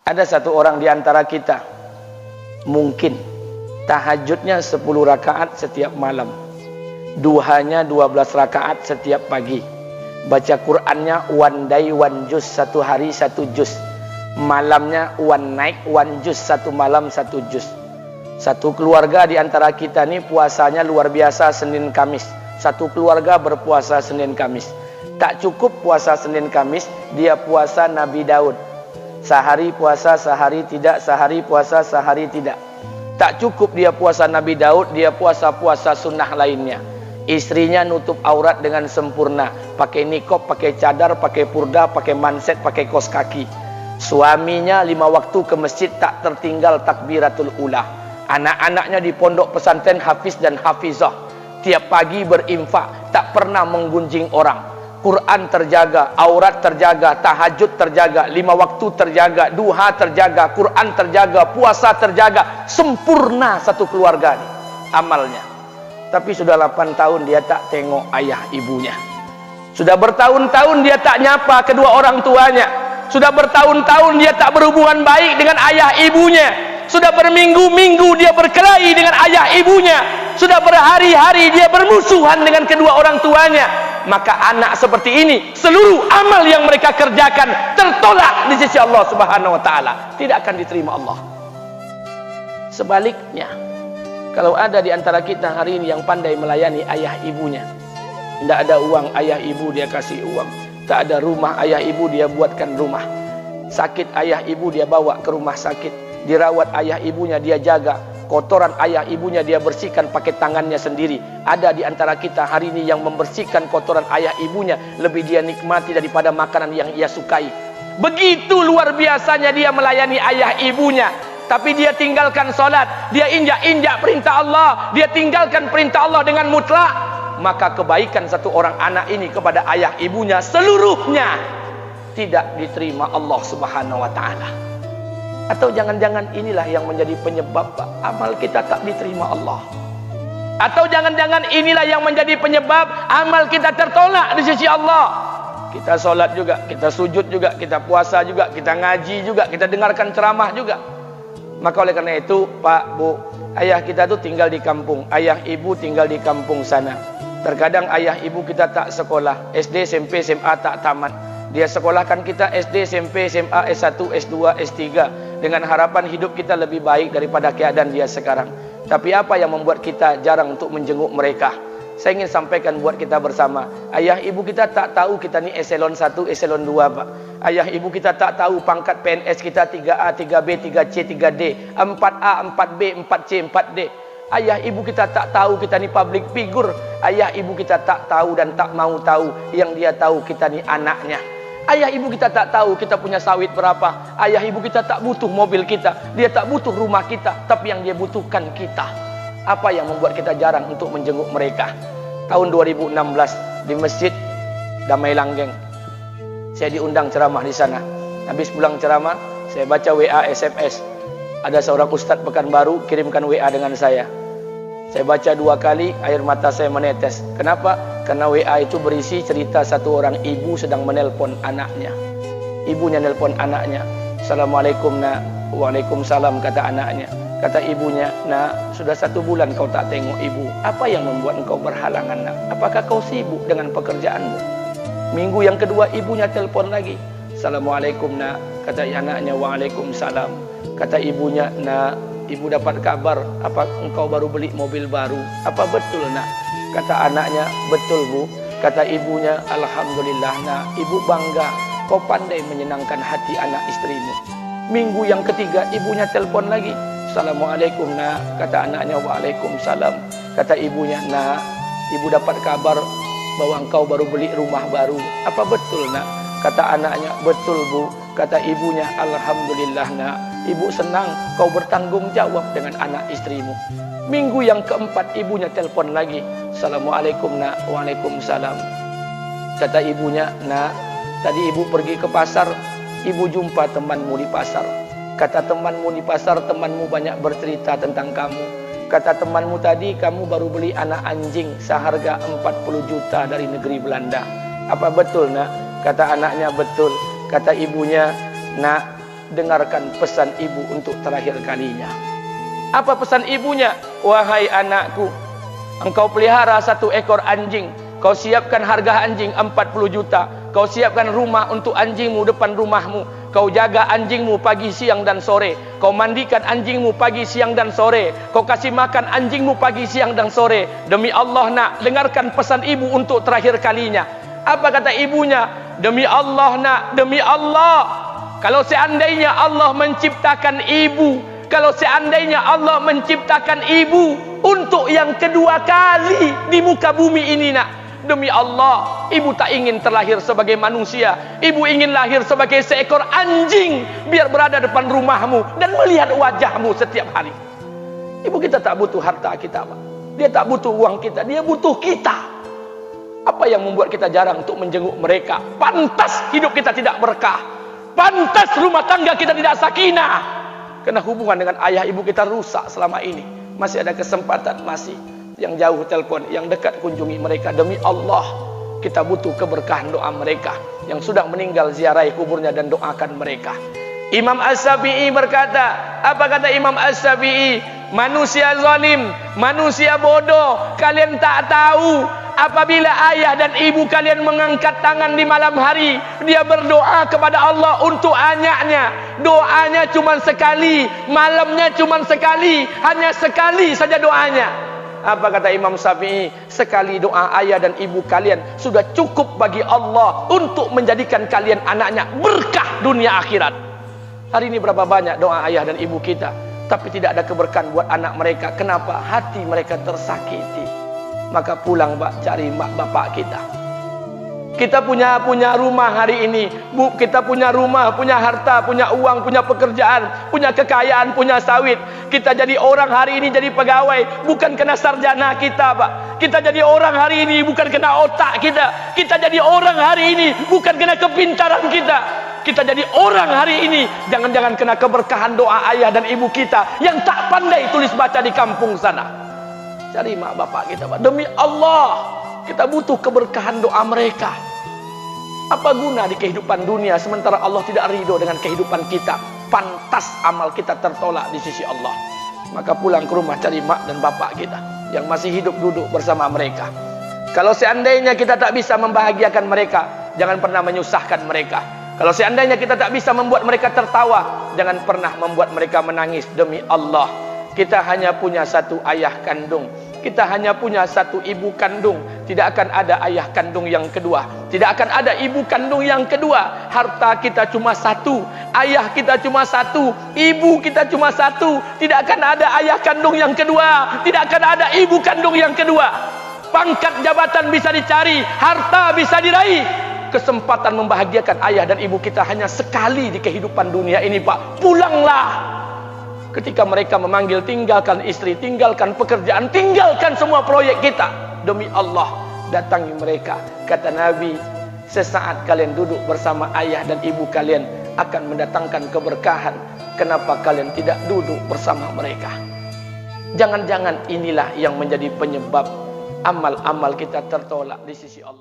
Ada satu orang di antara kita mungkin tahajudnya 10 rakaat setiap malam, duhanya 12 rakaat setiap pagi, baca Qur'annya one day one juz, satu hari satu juz, malamnya one night one juz, satu malam satu juz. Satu keluarga di antara kita nih puasanya luar biasa Senin Kamis. Satu keluarga berpuasa Senin Kamis. Tak cukup puasa Senin Kamis, dia puasa Nabi Daud. Sehari puasa, sehari tidak, sehari puasa, sehari tidak. Tak cukup dia puasa Nabi Daud, dia puasa-puasa sunnah lainnya. Istrinya nutup aurat dengan sempurna, pakai nikob, pakai cadar, pakai purda, pakai manset, pakai kos kaki. Suaminya 5 waktu ke masjid tak tertinggal takbiratul ula. Anak-anaknya di pondok pesantren hafiz dan hafizah. Tiap pagi berinfak, tak pernah menggunjing orang. Quran terjaga, aurat terjaga, tahajud terjaga, 5 waktu terjaga, duha terjaga, Quran terjaga, puasa terjaga. Sempurna satu keluarga nih amalnya. Tapi sudah 8 tahun dia tak tengok ayah ibunya. Sudah bertahun-tahun dia tak nyapa kedua orang tuanya. Sudah bertahun-tahun dia tak berhubungan baik dengan ayah ibunya. Sudah berminggu-minggu dia berkelahi dengan ayah ibunya. Sudah berhari-hari dia bermusuhan dengan kedua orang tuanya. Maka anak seperti ini, seluruh amal yang mereka kerjakan tertolak di sisi Allah Subhanahu wa taala, tidak akan diterima Allah. Sebaliknya, kalau ada di antara kita hari ini yang pandai melayani ayah ibunya, tidak ada uang ayah ibu dia kasih uang, tak ada rumah ayah ibu dia buatkan rumah, sakit ayah ibu dia bawa ke rumah sakit, dirawat ayah ibunya dia jaga, kotoran ayah ibunya dia bersihkan pakai tangannya sendiri. Ada di antara kita hari ini yang membersihkan kotoran ayah ibunya lebih dia nikmati daripada makanan yang ia sukai. Begitu luar biasanya dia melayani ayah ibunya. Tapi dia tinggalkan solat, dia injak-injak perintah Allah, dia tinggalkan perintah Allah dengan mutlak. Maka kebaikan satu orang anak ini kepada ayah ibunya seluruhnya tidak diterima Allah Subhanahu wa taala. Atau jangan-jangan inilah yang menjadi penyebab amal kita tak diterima Allah. Atau jangan-jangan inilah yang menjadi penyebab amal kita tertolak di sisi Allah. Kita solat juga, kita sujud juga, kita puasa juga, kita ngaji juga, kita dengarkan ceramah juga. Maka oleh karena itu Pak, Bu, ayah kita tuh tinggal di kampung, ayah ibu tinggal di kampung sana. Terkadang ayah ibu kita tak sekolah, SD, SMP, SMA tak tamat. Dia sekolahkan kita SD, SMP, SMA, S1, S2, S3 dengan harapan hidup kita lebih baik daripada keadaan dia sekarang. Tapi apa yang membuat kita jarang untuk menjenguk mereka? Saya ingin sampaikan buat kita bersama. Ayah ibu kita tak tahu kita ni eselon 1, eselon 2, Pak. Ayah ibu kita tak tahu pangkat PNS kita 3A, 3B, 3C, 3D, 4A, 4B, 4C, 4D. Ayah ibu kita tak tahu kita ni public figure. Ayah ibu kita tak tahu dan tak mau tahu. Yang dia tahu kita ni anaknya. Ayah ibu kita tak tahu kita punya sawit berapa. Ayah ibu kita tak butuh mobil kita. Dia tak butuh rumah kita. Tapi yang dia butuhkan kita. Apa yang membuat kita jarang untuk menjenguk mereka? Tahun 2016 di Masjid Damai Langgeng, saya diundang ceramah di sana. Habis pulang ceramah, saya baca WA SMS. Ada seorang ustadz Pekanbaru kirimkan WA dengan saya. Saya baca 2 kali, air mata saya menetes. Kenapa? Karena WA itu berisi cerita satu orang ibu sedang menelpon anaknya. Ibunya nelpon anaknya. Assalamualaikum nak. Waalaikumsalam kata anaknya. Kata ibunya, nak, sudah 1 bulan kau tak tengok ibu. Apa yang membuat engkau berhalangan nak? Apakah kau sibuk dengan pekerjaanmu? Minggu yang kedua ibunya telpon lagi. Assalamualaikum nak. Kata anaknya, waalaikumsalam. Kata ibunya, nak, ibu dapat kabar apa engkau baru beli mobil baru. Apa betul nak? Kata anaknya, betul bu. Kata ibunya, alhamdulillah nak, ibu bangga. Kau pandai menyenangkan hati anak istrimu. Minggu yang ketiga ibunya telpon lagi. Assalamualaikum nak. Kata anaknya, waalaikumsalam. Kata ibunya, nak, ibu dapat kabar bahwa engkau baru beli rumah baru. Apa betul nak? Kata anaknya, betul bu. Kata ibunya, alhamdulillah nak, ibu senang kau bertanggung jawab dengan anak istrimu. Minggu yang keempat ibunya telpon lagi. Assalamualaikum nak. Waalaikumsalam. Kata ibunya, nak, tadi ibu pergi ke pasar, ibu jumpa temanmu di pasar. Kata temanmu di pasar, temanmu banyak bercerita tentang kamu. Kata temanmu tadi, kamu baru beli anak anjing seharga 40 juta dari negeri Belanda. Apa betul nak? Kata anaknya, betul. Kata ibunya, nak, dengarkan pesan ibu untuk terakhir kalinya. Apa pesan ibunya? Wahai anakku, engkau pelihara 1 ekor anjing, kau siapkan harga anjing 40 juta, kau siapkan rumah untuk anjingmu depan rumahmu, kau jaga anjingmu pagi, siang, dan sore, kau mandikan anjingmu pagi, siang, dan sore, kau kasih makan anjingmu pagi, siang, dan sore. Demi Allah nak, dengarkan pesan ibu untuk terakhir kalinya. Apa kata ibunya? Demi Allah nak, demi Allah, kalau seandainya Allah menciptakan ibu, kalau seandainya Allah menciptakan ibu untuk yang kedua kali di muka bumi ini nak, demi Allah, ibu tak ingin terlahir sebagai manusia. Ibu ingin lahir sebagai seekor anjing, biar berada depan rumahmu dan melihat wajahmu setiap hari. Ibu kita tak butuh harta kita, Pak. Dia tak butuh uang kita, dia butuh kita. Apa yang membuat kita jarang untuk menjenguk mereka? Pantas hidup kita tidak berkah, pantas rumah tangga kita tidak sakinah, karena hubungan dengan ayah ibu kita rusak selama ini. Masih ada kesempatan, masih yang jauh telepon, yang dekat kunjungi mereka. Demi Allah, kita butuh keberkahan doa mereka. Yang sudah meninggal, ziarahi kuburnya dan doakan mereka. Imam As-Syafi'i berkata, apa kata Imam As-Syafi'i? Manusia zalim, manusia bodoh, kalian tak tahu apabila ayah dan ibu kalian mengangkat tangan di malam hari, dia berdoa kepada Allah untuk anaknya. Doanya cuma sekali, malamnya cuma sekali, hanya sekali saja doanya. Apa kata Imam Syafi'i? Sekali doa ayah dan ibu kalian sudah cukup bagi Allah untuk menjadikan kalian anaknya berkah dunia akhirat. Hari ini berapa banyak doa ayah dan ibu kita, tapi tidak ada keberkahan buat anak mereka. Kenapa? Hati mereka tersakiti. Maka pulang, Pak, cari mak bapak kita. Kita punya rumah hari ini, Bu, kita punya rumah, punya harta, punya uang, punya pekerjaan, punya kekayaan, punya sawit. Kita jadi orang hari ini, jadi pegawai bukan kena sarjana kita, Pak. Kita jadi orang hari ini bukan kena otak kita. Kita jadi orang hari ini bukan kena kepintaran kita. Kita jadi orang hari ini jangan-jangan kena keberkahan doa ayah dan ibu kita yang tak pandai tulis baca di kampung sana. Cari mak bapak kita, Pak. Demi Allah, kita butuh keberkahan doa mereka. Apa guna di kehidupan dunia sementara Allah tidak ridho dengan kehidupan kita? Pantas amal kita tertolak di sisi Allah. Maka pulang ke rumah, cari mak dan bapak kita yang masih hidup, duduk bersama mereka. Kalau seandainya kita tak bisa membahagiakan mereka, jangan pernah menyusahkan mereka. Kalau seandainya kita tak bisa membuat mereka tertawa, jangan pernah membuat mereka menangis. Demi Allah, kita hanya punya 1 ayah kandung, kita hanya punya 1 ibu kandung. Tidak akan ada ayah kandung yang kedua, tidak akan ada ibu kandung yang kedua. Harta kita cuma 1, ayah kita cuma 1, ibu kita cuma 1. Tidak akan ada ayah kandung yang kedua, tidak akan ada ibu kandung yang kedua. Pangkat jabatan bisa dicari, harta bisa diraih, kesempatan membahagiakan ayah dan ibu kita hanya sekali di kehidupan dunia ini, Pak. Pulanglah. Ketika mereka memanggil, tinggalkan istri, tinggalkan pekerjaan, tinggalkan semua proyek kita. Demi Allah, datangi mereka. Kata Nabi, sesaat kalian duduk bersama ayah dan ibu kalian akan mendatangkan keberkahan. Kenapa kalian tidak duduk bersama mereka? Jangan-jangan inilah yang menjadi penyebab amal-amal kita tertolak di sisi Allah.